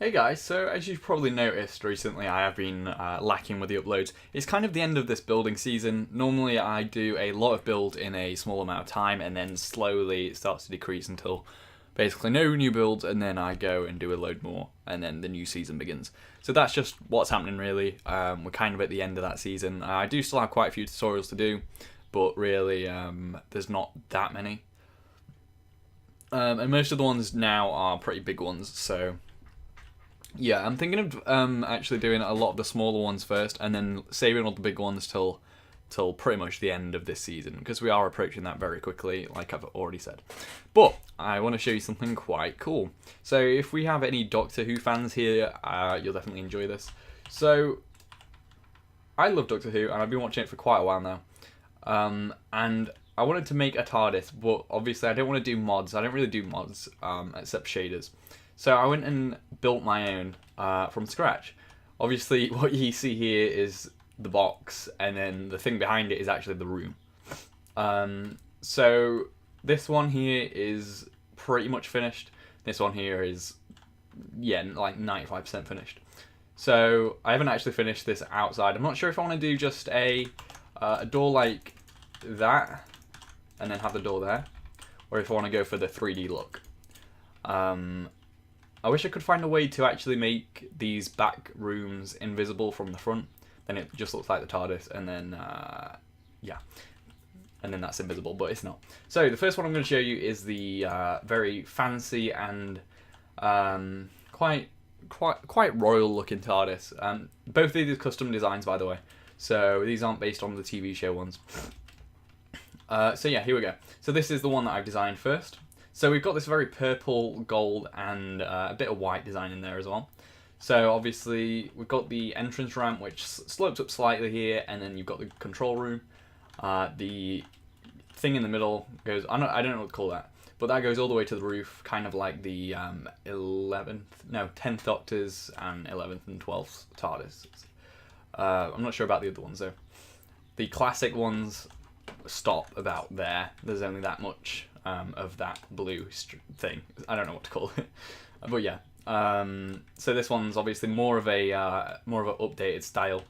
Hey guys, so as you've probably noticed recently, I have been lacking with the uploads. It's kind of the end of this building season. Normally I do a lot of build in a small amount of time and then slowly it starts to decrease until basically no new builds, and then I go and do a load more and then the new season begins. So that's just what's happening really. We're kind of at the end of that season. I do still have quite a few tutorials to do, but really there's not that many. And most of the ones now are pretty big ones, so yeah, I'm thinking of actually doing a lot of the smaller ones first, and then saving all the big ones till pretty much the end of this season, because we are approaching that very quickly, like I've already said. But I want to show you something quite cool. So if we have any Doctor Who fans here, you'll definitely enjoy this. So I love Doctor Who, and I've been watching it for quite a while now. And I wanted to make a TARDIS, but obviously I don't want to do mods. I don't really do mods, except shaders. So I went and built my own from scratch. Obviously, what you see here is the box, and then the thing behind it is actually the room. So this one here is pretty much finished. This one here is, yeah, like 95% finished. So I haven't actually finished this outside. I'm not sure if I want to do just a door like that, and then have the door there, or if I want to go for the 3D look. I wish I could find a way to actually make these back rooms invisible from the front. Then it just looks like the TARDIS, and then, yeah. And then that's invisible, but it's not. So the first one I'm going to show you is the very fancy and quite royal looking TARDIS. Both of these are custom designs, by the way. So these aren't based on the TV show ones. So yeah, here we go. So this is the one that I've designed first. So we've got this very purple, gold, and a bit of white design in there as well. So obviously we've got the entrance ramp, which slopes up slightly here, and then you've got the control room. The thing in the middle goes, I don't know what to call that, but that goes all the way to the roof, kind of like the 10th Doctors and 11th and 12th TARDIS. I'm not sure about the other ones though. The classic ones stop about there. There's only that much of that blue thing. I don't know what to call it, but yeah. So this one's obviously more of a updated style.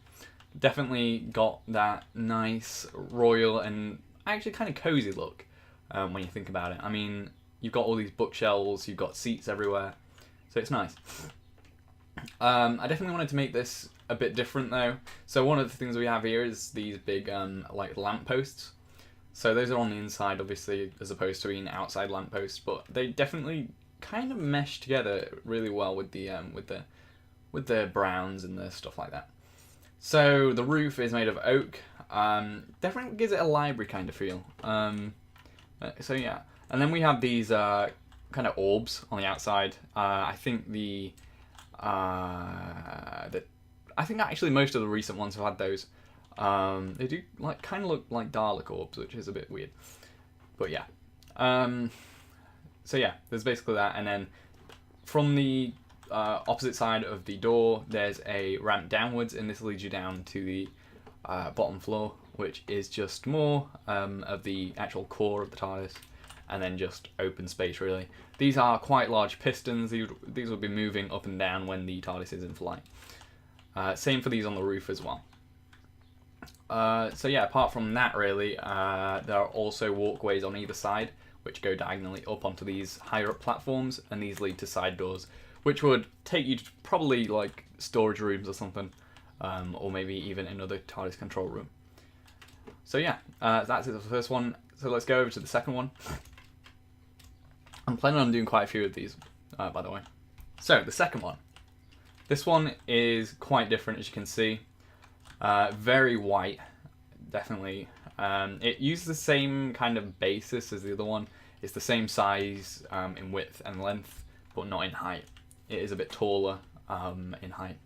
Definitely got that nice royal and actually kind of cozy look when you think about it. I mean, you've got all these bookshelves, you've got seats everywhere, so it's nice. I definitely wanted to make this a bit different though. So one of the things we have here is these big like lampposts. So those are on the inside, obviously, as opposed to being outside lampposts, but they definitely kind of mesh together really well with the browns and the stuff like that. So the roof is made of oak. Definitely gives it a library kind of feel. So yeah, and then we have these kind of orbs on the outside. I think I think actually most of the recent ones have had those. They do like kind of look like Dalek orbs, which is a bit weird. But yeah. So yeah, there's basically that, and then from the opposite side of the door, there's a ramp downwards, and this leads you down to the bottom floor, which is just more of the actual core of the TARDIS, and then just open space really. These are quite large pistons. These will be moving up and down when the TARDIS is in flight. Same for these on the roof as well. So yeah, apart from that really, there are also walkways on either side which go diagonally up onto these higher up platforms, and these lead to side doors, which would take you to probably like storage rooms or something, or maybe even another TARDIS control room. So yeah, that's it for the first one. So let's go over to the second one. I'm planning on doing quite a few of these, by the way. So the second one. This one is quite different, as you can see. Very white, definitely. It uses the same kind of basis as the other one. It's the same size in width and length, but not in height. It is a bit taller in height.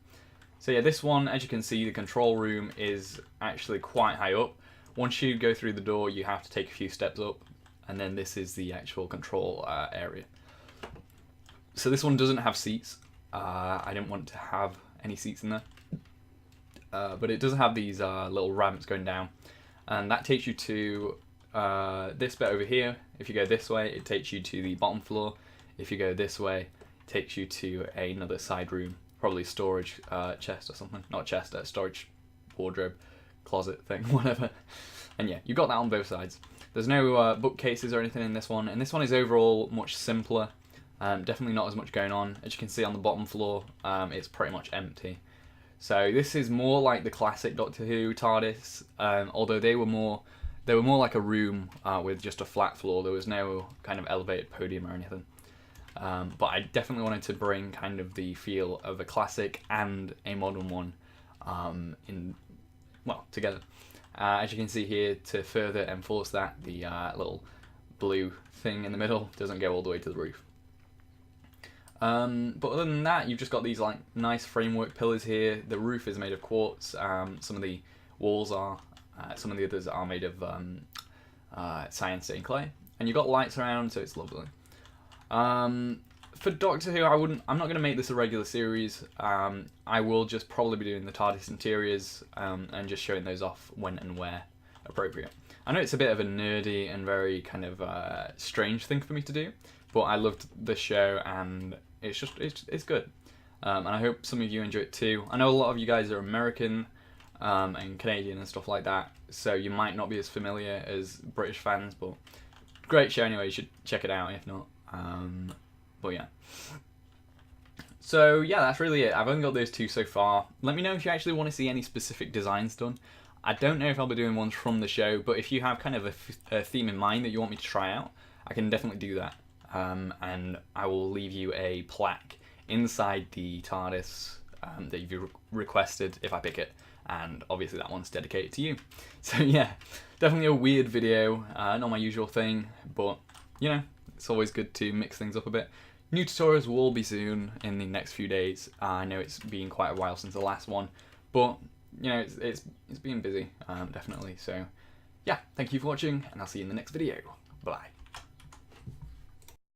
So yeah, this one, as you can see, the control room is actually quite high up. Once you go through the door, you have to take a few steps up, and then this is the actual control area. So this one doesn't have seats. I didn't want to have any seats in there. But it does have these little ramps going down, and that takes you to this bit over here. If you go this way, it takes you to the bottom floor. If you go this way, takes you to another side room, probably storage chest or something. Not chest, storage wardrobe, closet thing, whatever. And yeah, you've got that on both sides. There's no bookcases or anything in this one, and this one is overall much simpler. Definitely not as much going on. As you can see on the bottom floor, it's pretty much empty. So this is more like the classic Doctor Who TARDIS, although they were more like a room with just a flat floor. There was no kind of elevated podium or anything. But I definitely wanted to bring kind of the feel of a classic and a modern one together. As you can see here, to further enforce that, the little blue thing in the middle doesn't go all the way to the roof. But other than that, you've just got these like nice framework pillars here. The roof is made of quartz. Some of the walls are. Some of the others are made of cyan stained clay. And you've got lights around, so it's lovely. For Doctor Who, I'm not going to make this a regular series. I will just probably be doing the TARDIS interiors and just showing those off when and where appropriate. I know it's a bit of a nerdy and very kind of strange thing for me to do, but I loved the show and it's good. And I hope some of you enjoy it too. I know a lot of you guys are American and Canadian and stuff like that, so you might not be as familiar as British fans, but great show anyway. You should check it out if not. But yeah. So yeah, that's really it. I've only got those two so far. Let me know if you actually want to see any specific designs done. I don't know if I'll be doing ones from the show, but if you have kind of a theme in mind that you want me to try out, I can definitely do that. And I will leave you a plaque inside the TARDIS that you've requested if I pick it. And obviously that one's dedicated to you. So yeah, definitely a weird video, not my usual thing, but you know, it's always good to mix things up a bit. New tutorials will be soon in the next few days. I know it's been quite a while since the last one, but you know, it's been busy, definitely. So yeah, thank you for watching, and I'll see you in the next video. Bye.